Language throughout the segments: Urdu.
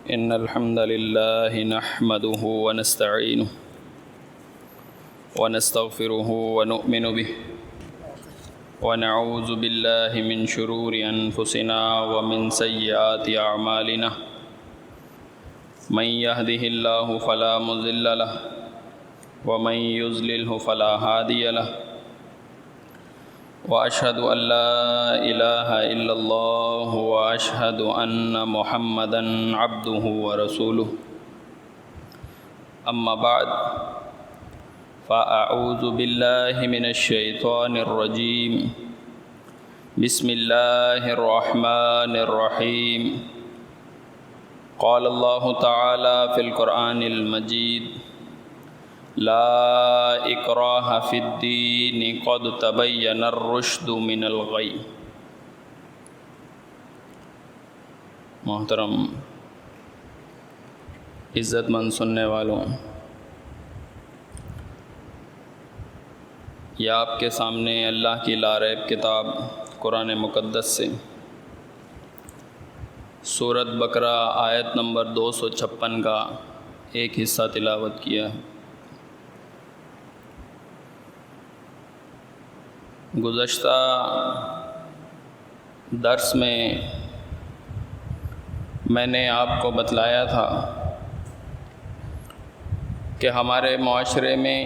إن الحمد لله نحمده ونستعينه ونستغفره ونؤمن به ونعوذ بالله من شرور أنفسنا ومن سيئات أعمالنا من يهده الله فلا مضل له ومن يضلله فلا هادي له وأشهد أن لا إله إلا الله وأشهد أن محمدًا عبده ورسوله أما بعد فأعوذ بالله من الشيطان الرجيم بسم الله الرحمن الرحيم قال الله تعالى في القرآن المجيد لا إكراه في الدين قد تبين الرشد من الغي۔ محترم عزت مند سننے والوں، یہ آپ کے سامنے اللہ کی لاریب کتاب قرآن مقدس سے سورۃ بقرہ آیت نمبر 256 کا ایک حصہ تلاوت کیا ہے۔ گزشتہ درس میں میں نے آپ کو بتلایا تھا کہ ہمارے معاشرے میں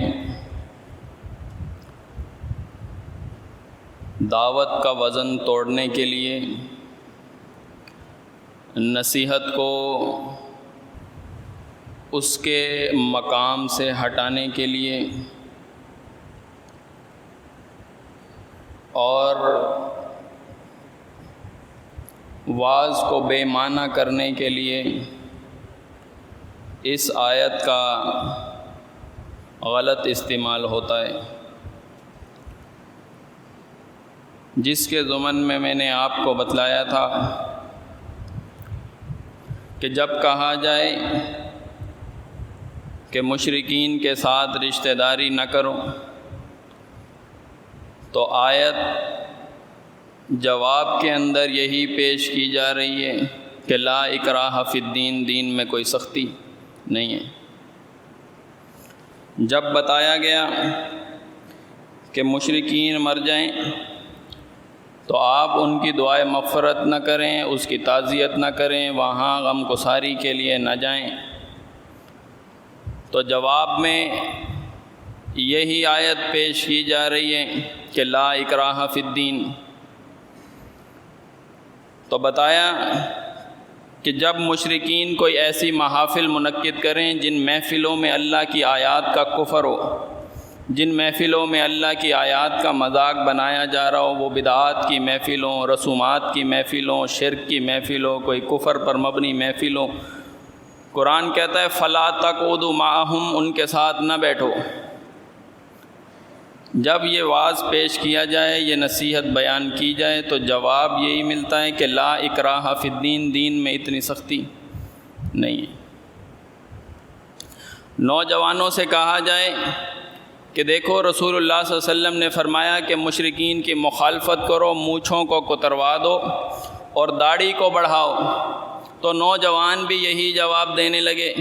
دعوت کا وزن توڑنے کے لیے، نصیحت کو اس کے مقام سے ہٹانے کے لیے اور وعظ کو بے معنی کرنے کے لیے اس آیت کا غلط استعمال ہوتا ہے، جس کے ضمن میں میں نے آپ کو بتلایا تھا کہ جب کہا جائے کہ مشرکین کے ساتھ رشتہ داری نہ کرو تو آیت جواب کے اندر یہی پیش کی جا رہی ہے کہ لا اکراہ فی الدین، دین میں کوئی سختی نہیں ہے۔ جب بتایا گیا کہ مشرکین مر جائیں تو آپ ان کی دعائے مغفرت نہ کریں، اس کی تعزیت نہ کریں، وہاں غم گساری کے لیے نہ جائیں، تو جواب میں یہی آیت پیش کی جا رہی ہے کہ لا اکراہ فی الدین۔ تو بتایا کہ جب مشرکین کوئی ایسی محافل منعقد کریں جن محفلوں میں اللہ کی آیات کا کفر ہو، جن محفلوں میں اللہ کی آیات کا مذاق بنایا جا رہا ہو، وہ بدعات کی محفلوں، رسومات کی محفلوں، شرک کی محفلوں، کوئی کفر پر مبنی محفلوں، قرآن کہتا ہے فَلَا تَقْعُدُوا مَعَهُمْ، ان کے ساتھ نہ بیٹھو۔ جب یہ واعظ پیش کیا جائے، یہ نصیحت بیان کی جائے تو جواب یہی ملتا ہے کہ لا اکراہ فی الدین، دین میں اتنی سختی نہیں ہے۔ نوجوانوں سے کہا جائے کہ دیکھو رسول اللہ صلی اللہ علیہ وسلم نے فرمایا کہ مشرکین کی مخالفت کرو، مونچھوں کو کتروا دو اور داڑھی کو بڑھاؤ، تو نوجوان بھی یہی جواب دینے لگے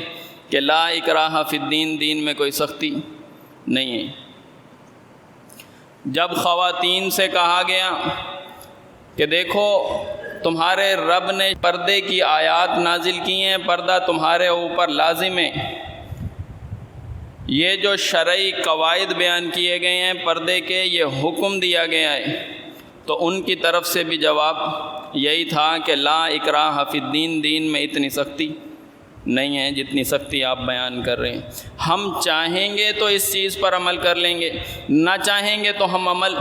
کہ لا اکراہ فی الدین، دین میں کوئی سختی نہیں ہے۔ جب خواتین سے کہا گیا کہ دیکھو تمہارے رب نے پردے کی آیات نازل کی ہیں، پردہ تمہارے اوپر لازم ہے، یہ جو شرعی قواعد بیان کیے گئے ہیں پردے کے، یہ حکم دیا گیا ہے، تو ان کی طرف سے بھی جواب یہی تھا کہ لا اکراہ فی الدین، دین میں اتنی سختی نہیں ہے جتنی سختی آپ بیان کر رہے ہیں۔ ہم چاہیں گے تو اس چیز پر عمل کر لیں گے، نہ چاہیں گے تو ہم عمل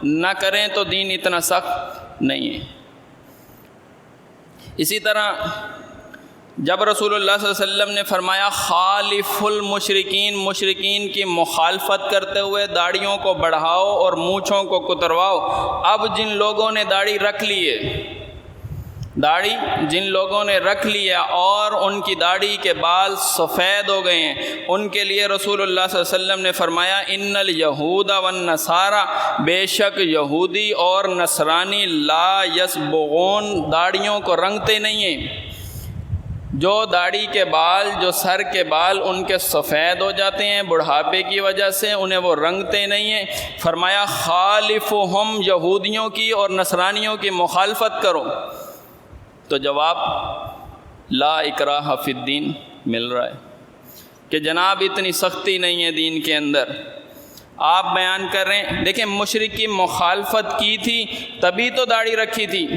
نہ کریں تو دین اتنا سخت نہیں ہے۔ اسی طرح جب رسول اللہ صلی اللہ علیہ وسلم نے فرمایا خالف المشرکین، مشرکین کی مخالفت کرتے ہوئے داڑھیوں کو بڑھاؤ اور مونچھوں کو کترواؤ، اب جن لوگوں نے داڑھی رکھ لی ہے، داڑھی جن لوگوں نے رکھ لیا اور ان کی داڑھی کے بال سفید ہو گئے ہیں، ان کے لیے رسول اللہ صلی اللہ علیہ وسلم نے فرمایا ان الیہود والنصارى، بے شک یہودی اور نصرانی لا یصبغون، داڑھیوں کو رنگتے نہیں ہیں، جو داڑھی کے بال، جو سر کے بال ان کے سفید ہو جاتے ہیں بڑھاپے کی وجہ سے، انہیں وہ رنگتے نہیں ہیں، فرمایا خالفہم، یہودیوں کی اور نصرانیوں کی مخالفت کرو۔ تو جواب لا اکراہ فی الدین مل رہا ہے کہ جناب اتنی سختی نہیں ہے دین کے اندر۔ آپ بیان کر رہے ہیں، دیکھیں مشرک کی مخالفت کی تھی تبھی تو داڑھی رکھی تھی،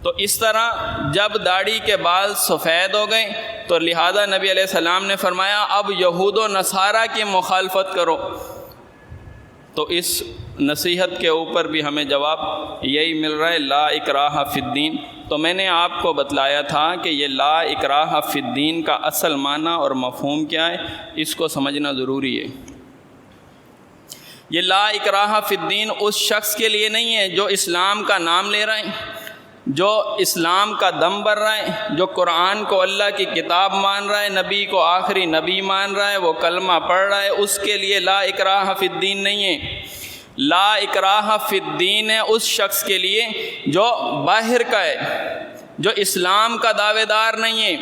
تو اس طرح جب داڑھی کے بال سفید ہو گئے تو لہذا نبی علیہ السلام نے فرمایا اب یہود و نصارہ کی مخالفت کرو۔ تو اس نصیحت کے اوپر بھی ہمیں جواب یہی مل رہا ہے، لا اکراہ فی الدین۔ تو میں نے آپ کو بتلایا تھا کہ یہ لا اکراہ فی الدین کا اصل معنی اور مفہوم کیا ہے، اس کو سمجھنا ضروری ہے۔ یہ لا اکراہ فی الدین اس شخص کے لیے نہیں ہے جو اسلام کا نام لے رہے ہیں، جو اسلام کا دم بھر رہا ہے، جو قرآن کو اللہ کی کتاب مان رہا ہے، نبی کو آخری نبی مان رہا ہے، وہ کلمہ پڑھ رہا ہے، اس کے لیے لا اکراہ فی الدین نہیں ہے۔ لا اکراہ فی الدین ہے اس شخص کے لیے جو باہر کا ہے، جو اسلام کا دعوے دار نہیں ہے۔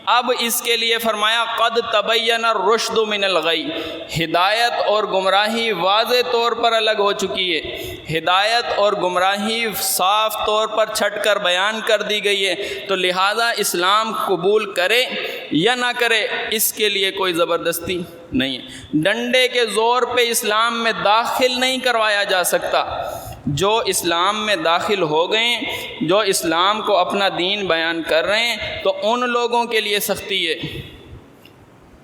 اب اس کے لیے فرمایا قد تبین الرشد من الغی، ہدایت اور گمراہی واضح طور پر الگ ہو چکی ہے، ہدایت اور گمراہی صاف طور پر چھٹ کر بیان کر دی گئی ہے، تو لہٰذا اسلام قبول کرے یا نہ کرے اس کے لیے کوئی زبردستی نہیں ہے۔ ڈنڈے کے زور پہ اسلام میں داخل نہیں کروایا جا سکتا۔ جو اسلام میں داخل ہو گئے، جو اسلام کو اپنا دین بیان کر رہے ہیں، تو ان لوگوں کے لیے سختی ہے۔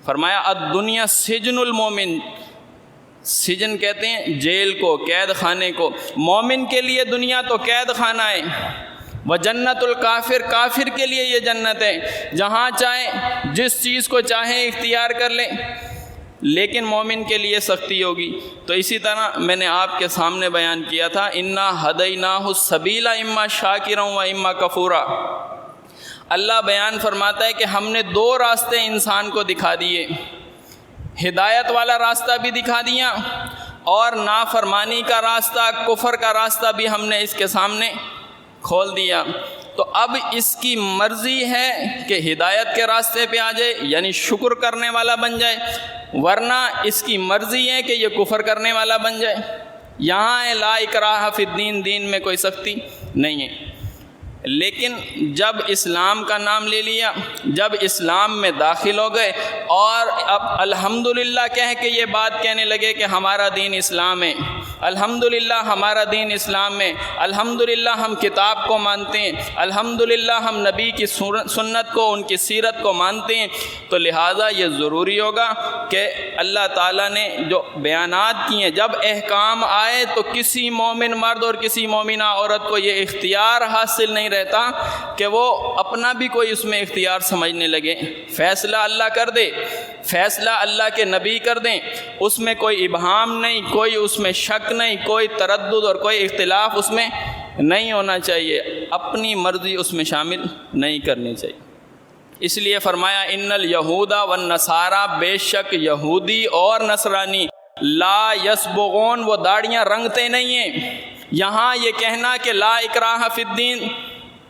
فرمایا الدنیا سجن المومن، سجن کہتے ہیں جیل کو، قید خانے کو، مومن کے لیے دنیا تو قید خانہ ہے، وجنت الکافر، کافر کے لیے یہ جنت ہے، جہاں چاہے جس چیز کو چاہیں اختیار کر لیں، لیکن مومن کے لیے سختی ہوگی۔ تو اسی طرح میں نے آپ کے سامنے بیان کیا تھا انا ہدیناہ السبیل اما شاکرا و اما کفورا۔ اللہ بیان فرماتا ہے کہ ہم نے دو راستے انسان کو دکھا دیے، ہدایت والا راستہ بھی دکھا دیا اور نافرمانی کا راستہ، کفر کا راستہ بھی ہم نے اس کے سامنے کھول دیا۔ تو اب اس کی مرضی ہے کہ ہدایت کے راستے پہ آ جائے، یعنی شکر کرنے والا بن جائے، ورنہ اس کی مرضی ہے کہ یہ کفر کرنے والا بن جائے۔ یہاں ہے لا اکراہ فی الدین، دین میں کوئی سختی نہیں ہے۔ لیکن جب اسلام کا نام لے لیا، جب اسلام میں داخل ہو گئے اور اب الحمدللہ کہہ کے یہ بات کہنے لگے کہ ہمارا دین اسلام ہے، الحمدللہ ہمارا دین اسلام ہے، الحمدللہ ہم کتاب کو مانتے ہیں، الحمدللہ ہم نبی کی سنت کو، ان کی سیرت کو مانتے ہیں، تو لہٰذا یہ ضروری ہوگا کہ اللہ تعالیٰ نے جو بیانات کیے، جب احکام آئے تو کسی مومن مرد اور کسی مومنہ عورت کو یہ اختیار حاصل نہیں رہتا کہ وہ اپنا بھی کوئی اس میں اختیار سمجھنے لگے۔ فیصلہ اللہ کر دے، فیصلہ اللہ کے نبی کر دیں، اس میں کوئی ابہام نہیں، کوئی اس میں شک نہیں، کوئی تردد اور کوئی اختلاف اس میں نہیں ہونا چاہیے، اپنی مرضی اس میں شامل نہیں کرنی چاہیے۔ اس لیے فرمایا ان الیہود والنصارى، بے شک یہودی اور نصرانی، لا یسبغون، وہ داڑیاں رنگتے نہیں ہیں۔ یہاں یہ کہنا کہ لا اکراہ فی الدین،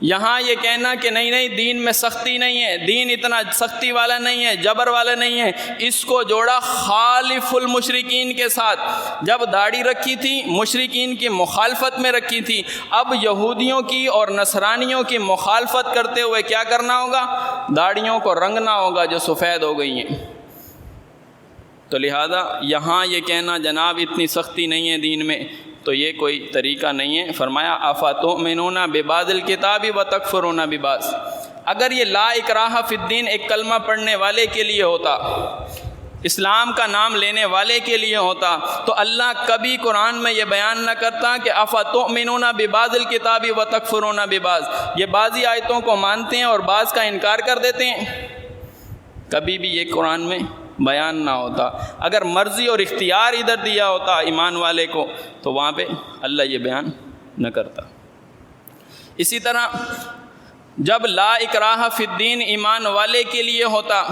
یہاں یہ کہنا کہ نہیں دین میں سختی نہیں ہے، دین اتنا سختی والا نہیں ہے، جبر والا نہیں ہے، اس کو جوڑا خالف المشرکین کے ساتھ۔ جب داڑھی رکھی تھی مشرکین کی مخالفت میں رکھی تھی، اب یہودیوں کی اور نصرانیوں کی مخالفت کرتے ہوئے کیا کرنا ہوگا؟ داڑھیوں کو رنگنا ہوگا جو سفید ہو گئی ہیں۔ تو لہذا یہاں یہ کہنا جناب اتنی سختی نہیں ہے دین میں، تو یہ کوئی طریقہ نہیں ہے۔ فرمایا افتؤمنون ببعض الکتاب وتکفرون ببعض۔ اگر یہ لا اکراہ فی الدین ایک کلمہ پڑھنے والے کے لیے ہوتا، اسلام کا نام لینے والے کے لیے ہوتا، تو اللہ کبھی قرآن میں یہ بیان نہ کرتا کہ افتؤمنون ببعض الکتاب وتکفرون ببعض، یہ بعضی آیتوں کو مانتے ہیں اور بعض کا انکار کر دیتے ہیں، کبھی بھی یہ قرآن میں بیان نہ ہوتا۔ اگر مرضی اور اختیار ادھر دیا ہوتا ایمان والے کو تو وہاں پہ اللہ یہ بیان نہ کرتا۔ اسی طرح جب لا اکراہ فی الدین ایمان والے کے لیے ہوتا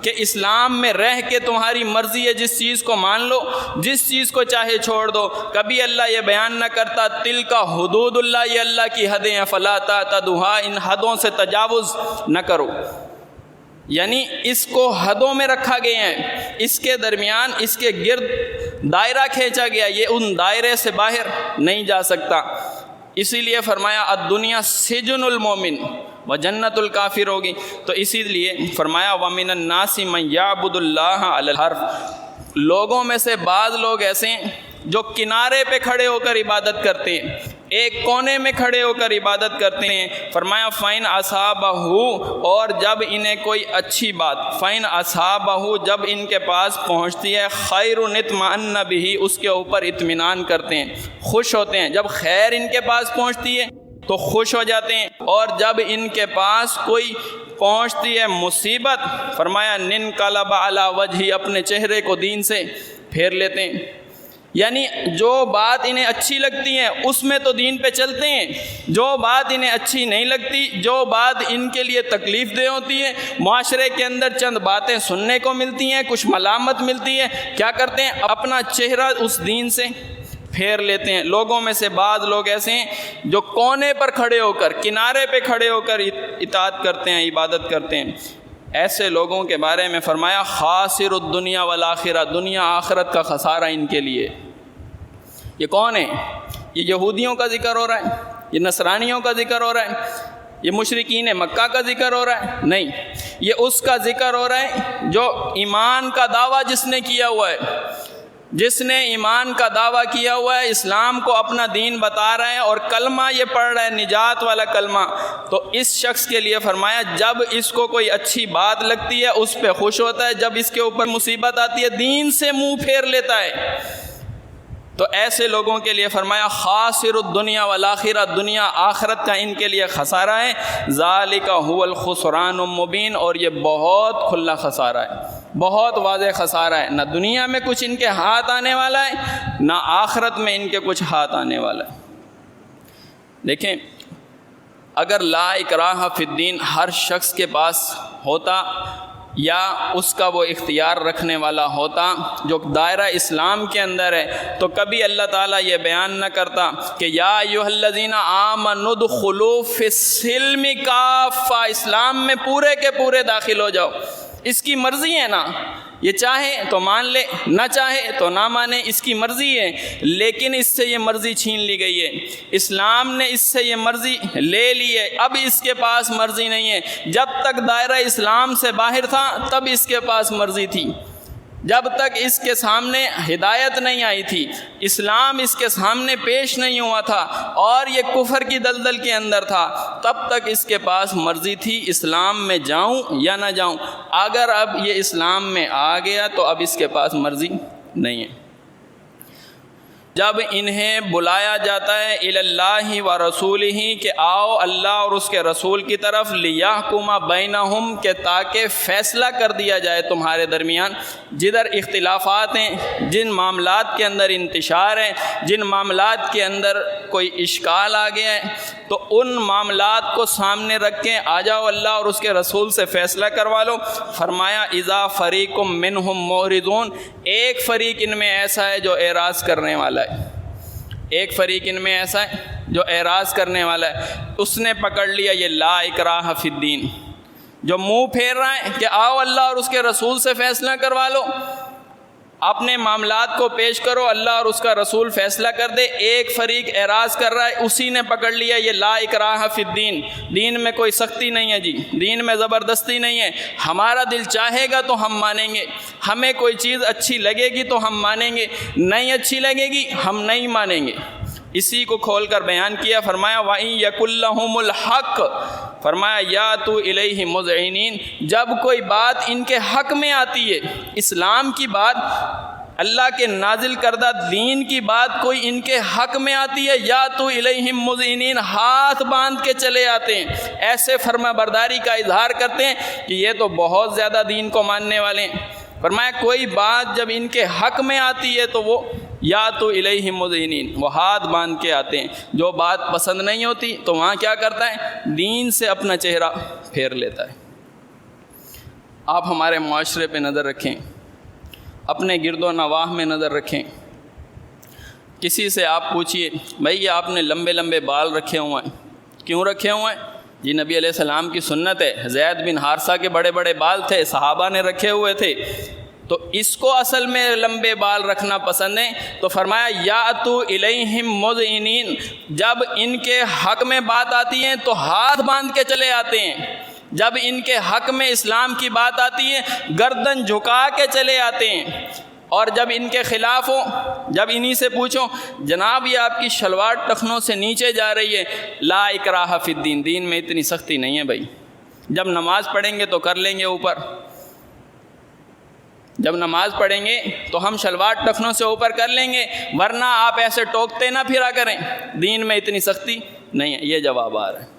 کہ اسلام میں رہ کے تمہاری مرضی ہے، جس چیز کو مان لو، جس چیز کو چاہے چھوڑ دو، کبھی اللہ یہ بیان نہ کرتا تلک حدود اللہ، یہ اللہ کی حدیں ہیں، فلا تعتدوها، ان حدوں سے تجاوز نہ کرو۔ یعنی اس کو حدوں میں رکھا گیا ہے، اس کے درمیان اس کے گرد دائرہ کھینچا گیا، یہ ان دائرے سے باہر نہیں جا سکتا۔ اسی لیے فرمایا الدنیا سجن المومن و جنت الکافر ہوگی۔ تو اسی لیے فرمایا وَمِنَ النَّاسِ مَن يَعْبُدُ اللَّهَ عَلَى الْحَرْفِ، لوگوں میں سے بعض لوگ ایسے ہیں جو کنارے پہ کھڑے ہو کر عبادت کرتے ہیں، ایک کونے میں کھڑے ہو کر عبادت کرتے ہیں۔ فرمایا فَإِنْ أَصَابَهُ، اور جب انہیں کوئی اچھی بات، فَإِنْ أَصَابَهُ، جب ان کے پاس پہنچتی ہے، خَيْرٌ اطْمَأَنَّ بِهِ، اس کے اوپر اطمینان کرتے ہیں، خوش ہوتے ہیں۔ جب خیر ان کے پاس پہنچتی ہے تو خوش ہو جاتے ہیں، اور جب ان کے پاس کوئی پہنچتی ہے مصیبت، فرمایا نِنْقَلَبَ عَلَى وَجْهِهِ، اپنے چہرے کو دین سے پھیر لیتے ہیں۔ یعنی جو بات انہیں اچھی لگتی ہے اس میں تو دین پہ چلتے ہیں، جو بات انہیں اچھی نہیں لگتی، جو بات ان کے لیے تکلیف دہ ہوتی ہے، معاشرے کے اندر چند باتیں سننے کو ملتی ہیں، کچھ ملامت ملتی ہے، کیا کرتے ہیں؟ اپنا چہرہ اس دین سے پھیر لیتے ہیں۔ لوگوں میں سے بعض لوگ ایسے ہیں جو کونے پر کھڑے ہو کر، کنارے پہ کھڑے ہو کر اطاعت کرتے ہیں، عبادت کرتے ہیں۔ ایسے لوگوں کے بارے میں فرمایا خاسر الدنیا والآخرہ، دنیا آخرت کا خسارہ ان کے لیے۔ یہ کون ہے؟ یہ یہودیوں کا ذکر ہو رہا ہے، یہ نصرانیوں کا ذکر ہو رہا ہے، یہ مشرکین مکہ کا ذکر ہو رہا ہے؟ نہیں، یہ اس کا ذکر ہو رہا ہے جو ایمان کا دعویٰ جس نے کیا ہوا ہے، جس نے ایمان کا دعویٰ کیا ہوا ہے، اسلام کو اپنا دین بتا رہا ہے اور کلمہ یہ پڑھ رہا ہے، نجات والا کلمہ۔ تو اس شخص کے لیے فرمایا جب اس کو کوئی اچھی بات لگتی ہے اس پہ خوش ہوتا ہے، جب اس کے اوپر مصیبت آتی ہے دین سے منہ پھیر لیتا ہے۔ تو ایسے لوگوں کے لیے فرمایا خاسر الدنیا والآخرہ، دنیا آخرت کا ان کے لیے خسارہ ہے۔ ذالک هو الخسران المبین، اور یہ بہت کھلا خسارہ ہے، بہت واضح خسارہ ہے، نہ دنیا میں کچھ ان کے ہاتھ آنے والا ہے، نہ آخرت میں ان کے کچھ ہاتھ آنے والا ہے۔ دیکھیں، اگر لا اکراہ فی الدین ہر شخص کے پاس ہوتا، یا اس کا وہ اختیار رکھنے والا ہوتا جو دائرہ اسلام کے اندر ہے، تو کبھی اللہ تعالیٰ یہ بیان نہ کرتا کہ یا ایھا الذین آمنوا ادخلوا فی السلم کافہ، اسلام میں پورے کے پورے داخل ہو جاؤ۔ اس کی مرضی ہے نا، یہ چاہے تو مان لے، نہ چاہے تو نہ مانے، اس کی مرضی ہے، لیکن اس سے یہ مرضی چھین لی گئی ہے۔ اسلام نے اس سے یہ مرضی لے لی ہے، اب اس کے پاس مرضی نہیں ہے۔ جب تک دائرہ اسلام سے باہر تھا تب اس کے پاس مرضی تھی، جب تک اس کے سامنے ہدایت نہیں آئی تھی، اسلام اس کے سامنے پیش نہیں ہوا تھا اور یہ کفر کی دلدل کے اندر تھا، تب تک اس کے پاس مرضی تھی اسلام میں جاؤں یا نہ جاؤں۔ اگر اب یہ اسلام میں آ گیا تو اب اس کے پاس مرضی نہیں ہے۔ جب انہیں بلایا جاتا ہے الی اللہ و رسولہ کہ آؤ اللہ اور اس کے رسول کی طرف، لیحکم بینہم کہ تاکہ فیصلہ کر دیا جائے تمہارے درمیان، جدھر اختلافات ہیں، جن معاملات کے اندر انتشار ہے، جن معاملات کے اندر کوئی اشکال آ گیا ہے، تو ان معاملات کو سامنے رکھ کے آ جاؤ اللہ اور اس کے رسول سے فیصلہ کروا لو۔ فرمایا اذا فریق منہم معرضون، ایک فریق ان میں ایسا ہے جو اعراض کرنے والا ہے، ایک فریق ان میں ایسا ہے جو اعراض کرنے والا ہے، اس نے پکڑ لیا یہ لا اکراہ فی الدین، جو منہ پھیر رہا ہے کہ آؤ اللہ اور اس کے رسول سے فیصلہ کروا لو، اپنے معاملات کو پیش کرو، اللہ اور اس کا رسول فیصلہ کر دے۔ ایک فریق اعراض کر رہا ہے، اسی نے پکڑ لیا یہ لا اکراہ فی الدین، دین میں کوئی سختی نہیں ہے جی، دین میں زبردستی نہیں ہے، ہمارا دل چاہے گا تو ہم مانیں گے، ہمیں کوئی چیز اچھی لگے گی تو ہم مانیں گے، نہیں اچھی لگے گی ہم نہیں مانیں گے۔ اسی کو کھول کر بیان کیا، فرمایا وَإِن يَكُن لَّهُمُ الْحَقُّ، فرمایا یَأْتُوا إِلَيْهِ مُذْعِنِينَ، جب کوئی بات ان کے حق میں آتی ہے، اسلام کی بات، اللہ کے نازل کردہ دین کی بات کوئی ان کے حق میں آتی ہے، یَأْتُوا إِلَيْهِم مُذْعِنِينَ، ہاتھ باندھ کے چلے آتے ہیں، ایسے فرما برداری کا اظہار کرتے ہیں کہ یہ تو بہت زیادہ دین کو ماننے والے ہیں۔ فرمایا کوئی بات جب ان کے حق میں آتی ہے تو وہ یَأْتُوا إِلَيْهِم مُذْعِنِينَ، وہ ہاتھ باندھ کے آتے ہیں، جو بات پسند نہیں ہوتی تو وہاں کیا کرتا ہے، دین سے اپنا چہرہ پھیر لیتا ہے۔ آپ ہمارے معاشرے پہ نظر رکھیں، اپنے گرد و نواح میں نظر رکھیں، کسی سے آپ پوچھئے بھائی یہ آپ نے لمبے لمبے بال رکھے ہوئے ہیں، کیوں رکھے ہوئے ہیں؟ جی نبی علیہ السلام کی سنت ہے، زید بن حارثہ کے بڑے بڑے بال تھے، صحابہ نے رکھے ہوئے تھے، تو اس کو اصل میں لمبے بال رکھنا پسند ہے، تو فرمایا یاتو الیہم مذعنین، جب ان کے حق میں بات آتی ہے تو ہاتھ باندھ کے چلے آتے ہیں، جب ان کے حق میں اسلام کی بات آتی ہے گردن جھکا کے چلے آتے ہیں، اور جب ان کے خلاف ہو، جب انہی سے پوچھو جناب یہ آپ کی شلوار ٹخنوں سے نیچے جا رہی ہے، لا اکراہ فی الدین، دین میں اتنی سختی نہیں ہے بھائی، جب نماز پڑھیں گے تو کر لیں گے اوپر، جب نماز پڑھیں گے تو ہم شلوار ٹخنوں سے اوپر کر لیں گے، ورنہ آپ ایسے ٹوکتے نہ پھرا کریں، دین میں اتنی سختی نہیں ہے۔ یہ جواب آ رہا ہے۔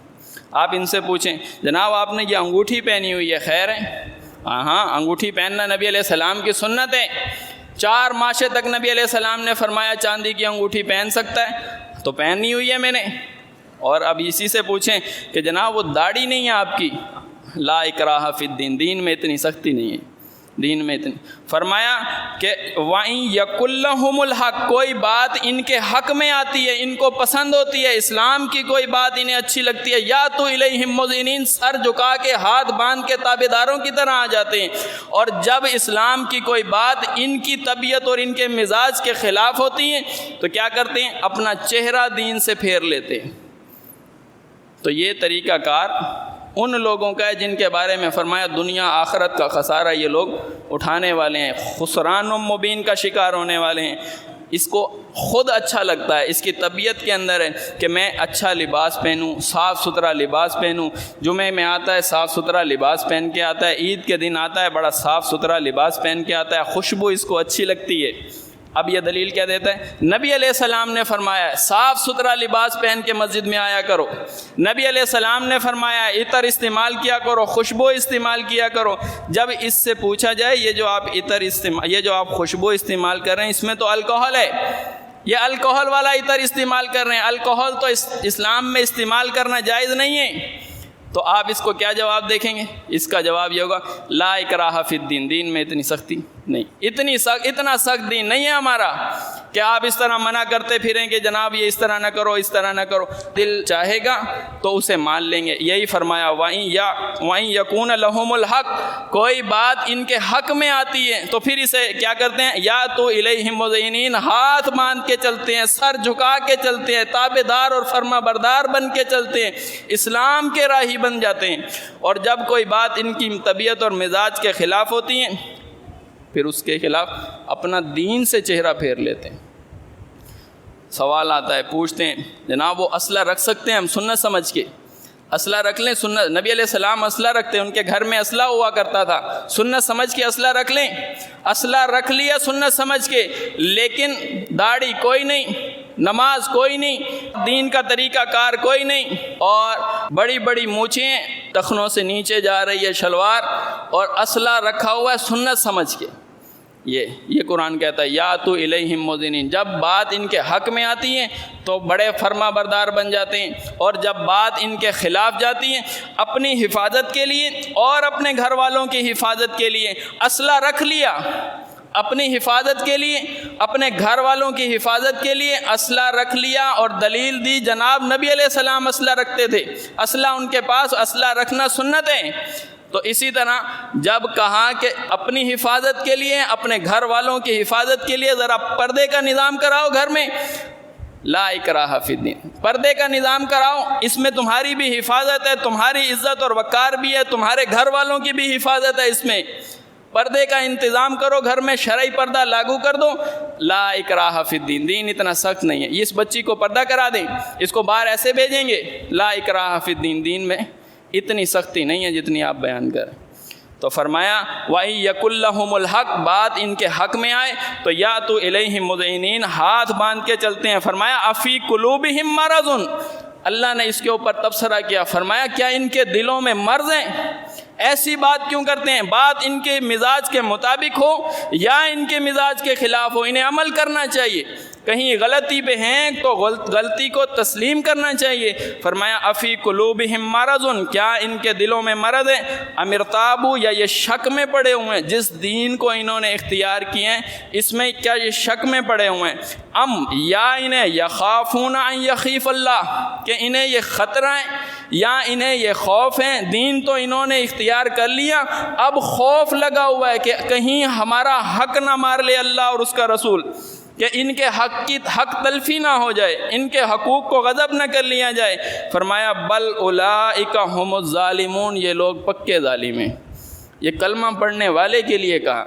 آپ ان سے پوچھیں جناب آپ نے یہ انگوٹھی پہنی ہوئی ہے، خیر ہے؟ ہاں انگوٹھی پہننا نبی علیہ السلام کی سنت ہے، 4 ماشے تک نبی علیہ السلام نے فرمایا چاندی کی انگوٹھی پہن سکتا ہے، تو پہنی ہوئی ہے میں نے۔ اور اب اسی سے پوچھیں کہ جناب وہ داڑھی نہیں ہے آپ کی، لا اکراہ فی الدین، دین میں اتنی سختی نہیں ہے، دین میں اتنی۔ فرمایا کہ وَإِن يَكُن لَّهُمُ الْحَقُّ، کوئی بات ان کے حق میں آتی ہے، ان کو پسند ہوتی ہے، اسلام کی کوئی بات انہیں اچھی لگتی ہے، یا تو الیہم مذعنین، سر جھکا کے ہاتھ باندھ کے تابعداروں کی طرح آ جاتے ہیں، اور جب اسلام کی کوئی بات ان کی طبیعت اور ان کے مزاج کے خلاف ہوتی ہے تو کیا کرتے ہیں؟ اپنا چہرہ دین سے پھیر لیتے ہیں۔ تو یہ طریقہ کار ان لوگوں کا ہے جن کے بارے میں فرمایا دنیا آخرت کا خسارہ یہ لوگ اٹھانے والے ہیں، خسران مبین کا شکار ہونے والے ہیں۔ اس کو خود اچھا لگتا ہے، اس کی طبیعت کے اندر ہے کہ میں اچھا لباس پہنوں، صاف ستھرا لباس پہنوں، جمعے میں آتا ہے صاف ستھرا لباس پہن کے آتا ہے، عید کے دن آتا ہے بڑا صاف ستھرا لباس پہن کے آتا ہے، خوشبو اس کو اچھی لگتی ہے۔ اب یہ دلیل کیا دیتا ہے؟ نبی علیہ السلام نے فرمایا صاف ستھرا لباس پہن کے مسجد میں آیا کرو، نبی علیہ السلام نے فرمایا عطر استعمال کیا کرو، خوشبو استعمال کیا کرو۔ جب اس سے پوچھا جائے یہ جو آپ خوشبو استعمال کر رہے ہیں اس میں تو الکوہل ہے، یہ الکوہل والا عطر استعمال کر رہے ہیں، الکوہل تو اسلام میں استعمال کرنا جائز نہیں ہے، تو آپ اس کو کیا جواب دیکھیں گے؟ اس کا جواب یہ ہوگا لا اکراہ فی الدین، دین میں اتنی سختی نہیں، اتنا سخت دین نہیں ہے ہمارا کہ آپ اس طرح منع کرتے پھریں کہ جناب یہ اس طرح نہ کرو، اس طرح نہ کرو۔ دل چاہے گا تو اسے مان لیں گے۔ یہی فرمایا وَإِن يَكُونَ لَهُمُ الْحَقُّ، کوئی بات ان کے حق میں آتی ہے تو پھر اسے کیا کرتے ہیں؟ یا تو الیہم مذعنین، ہاتھ باندھ کے چلتے ہیں، سر جھکا کے چلتے ہیں، تابع دار اور فرما بردار بن کے چلتے ہیں، اسلام کے راہی بن جاتے ہیں۔ اور جب کوئی بات ان کی طبیعت اور مزاج کے خلاف ہوتی ہے پھر اس کے خلاف اپنا دین سے چہرہ پھیر لیتے ہیں۔ سوال آتا ہے، پوچھتے ہیں جناب وہ اسلحہ رکھ سکتے ہیں ہم سنت سمجھ کے؟ اسلحہ رکھ لیں سنت، نبی علیہ السلام اسلحہ رکھتے ہیں، ان کے گھر میں اسلحہ ہوا کرتا تھا، سنت سمجھ کے اسلحہ رکھ لیں؟ اسلحہ رکھ لیا سنت سمجھ کے، لیکن داڑھی کوئی نہیں، نماز کوئی نہیں، دین کا طریقہ کار کوئی نہیں، اور بڑی بڑی مونچھیں ٹخنوں سے نیچے جا رہی ہے شلوار، اور اسلحہ رکھا ہوا ہے سنت سمجھ کے۔ یہ قرآن کہتا ہے یا تو الیہم مذعنین، جب بات ان کے حق میں آتی ہے تو بڑے فرما بردار بن جاتے ہیں، اور جب بات ان کے خلاف جاتی ہے اپنی حفاظت کے لیے اور اپنے گھر والوں کی حفاظت کے لیے اسلحہ رکھ لیا، اپنی حفاظت کے لیے، اپنے گھر والوں کی حفاظت کے لیے اسلحہ رکھ لیا، اور دلیل دی جناب نبی علیہ السلام اسلحہ رکھتے تھے، اسلحہ ان کے پاس، اسلحہ رکھنا سنت ہے۔ تو اسی طرح جب کہا کہ اپنی حفاظت کے لیے، اپنے گھر والوں کی حفاظت کے لیے ذرا پردے کا نظام کراؤ گھر میں، لا اکراہ فی الدین، پردے کا نظام کراؤ، اس میں تمہاری بھی حفاظت ہے، تمہاری عزت اور وقار بھی ہے، تمہارے گھر والوں کی بھی حفاظت ہے، اس میں پردے کا انتظام کرو، گھر میں شرعی پردہ لاگو کر دو، لا اکراہ فی الدین، دین اتنا سخت نہیں ہے۔ اس بچی کو پردہ کرا دیں، اس کو باہر ایسے بھیجیں گے، لا اکراہ فی الدین، دین میں اتنی سختی نہیں ہے جتنی آپ بیان کریں۔ تو فرمایا وَإِن يَكُن لَّهُمُ الْحَقُّ، بات ان کے حق میں آئے تو یا تو الیہم مذعنین، ہاتھ باندھ کے چلتے ہیں۔ فرمایا افی قلوبہم مرض، اللہ نے اس کے اوپر تبصرہ کیا، فرمایا کیا ان کے دلوں میں مرض ہیں؟ ایسی بات کیوں کرتے ہیں؟ بات ان کے مزاج کے مطابق ہو یا ان کے مزاج کے خلاف ہو، انہیں عمل کرنا چاہیے۔ کہیں غلطی پہ ہیں تو غلطی کو تسلیم کرنا چاہیے۔ فرمایا افی قلوبہم مرض، کیا ان کے دلوں میں مرض ہے، ام ارتابوا، یا یہ شک میں پڑے ہوئے ہیں، جس دین کو انہوں نے اختیار کیے ہیں اس میں کیا یہ شک میں پڑے ہوئے ہیں، ام یا انہیں یخافون ان یخیف اللہ، کہ انہیں یہ خطرہ ہے یا انہیں یہ خوف ہے، دین تو انہوں نے اختیار کر لیا، اب خوف لگا ہوا ہے کہ کہیں ہمارا حق نہ مار لے اللہ اور اس کا رسول، کہ ان کے حق کی حق تلفی نہ ہو جائے، ان کے حقوق کو غضب نہ کر لیا جائے۔ فرمایا بل اولئک هم الظالمون، یہ لوگ پکے ظالم ہیں۔ یہ کلمہ پڑھنے والے کے لیے کہا،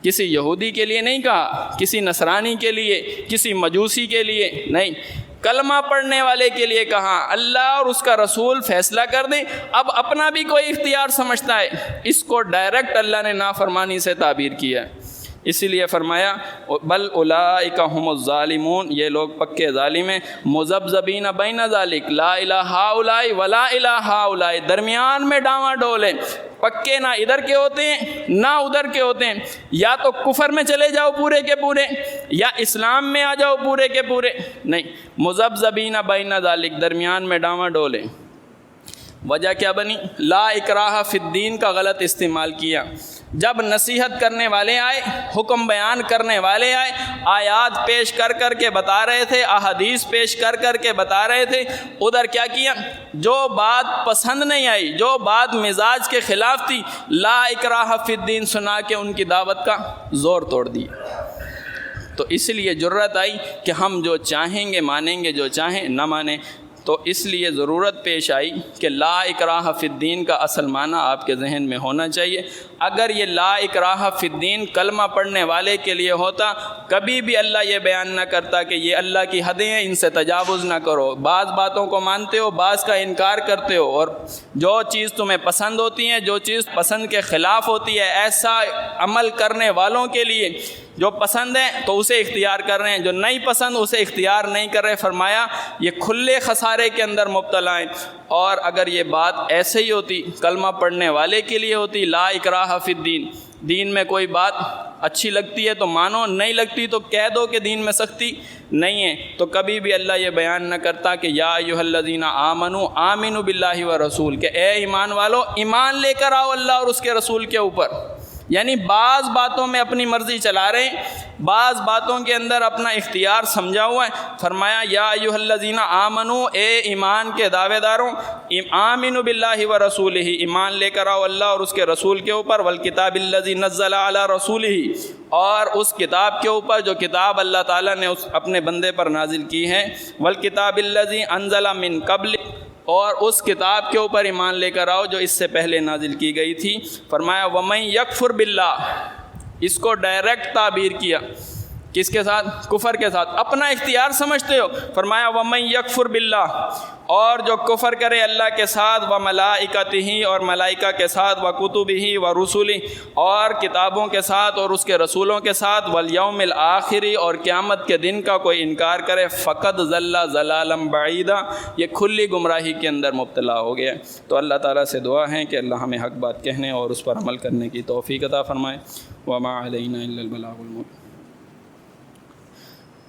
کسی یہودی کے لیے نہیں کہا، کسی نصرانی کے لیے، کسی مجوسی کے لیے نہیں، کلمہ پڑھنے والے کے لیے کہا۔ اللہ اور اس کا رسول فیصلہ کر دیں، اب اپنا بھی کوئی اختیار سمجھتا ہے، اس کو ڈائریکٹ اللہ نے نافرمانی سے تعبیر کیا ہے۔ اسی لیے فرمایا بل اولئک هم الظالمون، یہ لوگ پکے ظالم ہیں، مذبذبین بین ذلک، لا الہ ہؤلاء ولا الہ ہؤلاء، درمیان میں ڈاواں ڈول ہیں، پکے نہ ادھر کے ہوتے ہیں نہ ادھر کے ہوتے ہیں، یا تو کفر میں چلے جاؤ پورے کے پورے، یا اسلام میں آ جاؤ پورے کے پورے، نہیں، مذبذبین بین ذلک، درمیان میں ڈاواں ڈول ہیں۔ وجہ کیا بنی؟ لا اکراہ فی الدین کا غلط استعمال کیا۔ جب نصیحت کرنے والے آئے، حکم بیان کرنے والے آئے، آیات پیش کر کر کے بتا رہے تھے، احادیث پیش کر کر کے بتا رہے تھے، ادھر کیا کیا؟ جو بات پسند نہیں آئی، جو بات مزاج کے خلاف تھی، لا اکراہ فی الدین سنا کے ان کی دعوت کا زور توڑ دیا۔ تو اس لیے جرأت آئی کہ ہم جو چاہیں گے مانیں گے، جو چاہیں نہ مانیں۔ تو اس لیے ضرورت پیش آئی کہ لا اکراہ فی الدین کا اصل معنی آپ کے ذہن میں ہونا چاہیے۔ اگر یہ لا اکراہ فی الدین کلمہ پڑھنے والے کے لیے ہوتا، کبھی بھی اللہ یہ بیان نہ کرتا کہ یہ اللہ کی حدیں ہیں، ان سے تجاوز نہ کرو، بعض باتوں کو مانتے ہو، بعض کا انکار کرتے ہو، اور جو چیز تمہیں پسند ہوتی ہے، جو چیز پسند کے خلاف ہوتی ہے، ایسا عمل کرنے والوں کے لیے جو پسند ہے تو اسے اختیار کر رہے ہیں، جو نہیں پسند اسے اختیار نہیں کر رہے۔ فرمایا یہ کھلے خسارے کے اندر مبتلا ہیں۔ اور اگر یہ بات ایسے ہی ہوتی، کلمہ پڑھنے والے کے لیے ہوتی، لا اکراہ فی الدین، دین میں کوئی بات اچھی لگتی ہے تو مانو، نہیں لگتی تو کہہ دو کہ دین میں سختی نہیں ہے، تو کبھی بھی اللہ یہ بیان نہ کرتا کہ یا ایھا الذین آمنوا آمنوا باللہ ورسول، کہ اے ایمان والو ایمان لے کر آؤ اللہ اور اس کے رسول کے اوپر۔ یعنی بعض باتوں میں اپنی مرضی چلا رہے ہیں، بعض باتوں کے اندر اپنا اختیار سمجھا ہوا ہے۔ فرمایا یا ایھا الذین آمنوا، اے ایمان کے دعوے داروں، آمنوا باللہ ورسولہ، ایمان لے کر آؤ اللہ اور اس کے رسول کے اوپر، والکتاب الذی نزل علی رسولہ، اور اس کتاب کے اوپر جو کتاب اللہ تعالیٰ نے اپنے بندے پر نازل کی ہے، والکتاب الذی انزل من قبل، اور اس کتاب کے اوپر ایمان لے کر آؤ جو اس سے پہلے نازل کی گئی تھی۔ فرمایا وَمَن یکفر باللہ، اس کو ڈائریکٹ تعبیر کیا، کس کے ساتھ؟ کفر کے ساتھ، اپنا اختیار سمجھتے ہو۔ فرمایا وَمَن یکفر باللہ، اور جو کفر کرے اللہ کے ساتھ، وَمَلَائِکَتِهِ، اور ملائکہ کے ساتھ، وَکُتُبِهِ وَرُسُلِهِ، اور کتابوں کے ساتھ اور اس کے رسولوں کے ساتھ، وَالْيَوْمِ الْآخِرِ، اور قیامت کے دن کا کوئی انکار کرے، فَقَدْ ضَلَّ ضَلَالًا بَعِيدًا، یہ کھلی گمراہی کے اندر مبتلا ہو گیا۔ تو اللہ تعالیٰ سے دعا ہے کہ اللہ ہمیں حق بات کہنے اور اس پر عمل کرنے کی توفیق عطا فرمائے۔ وَمَا عَلَيْنَا إِلَّا الْبَلَاغُ الْمُبِينُ۔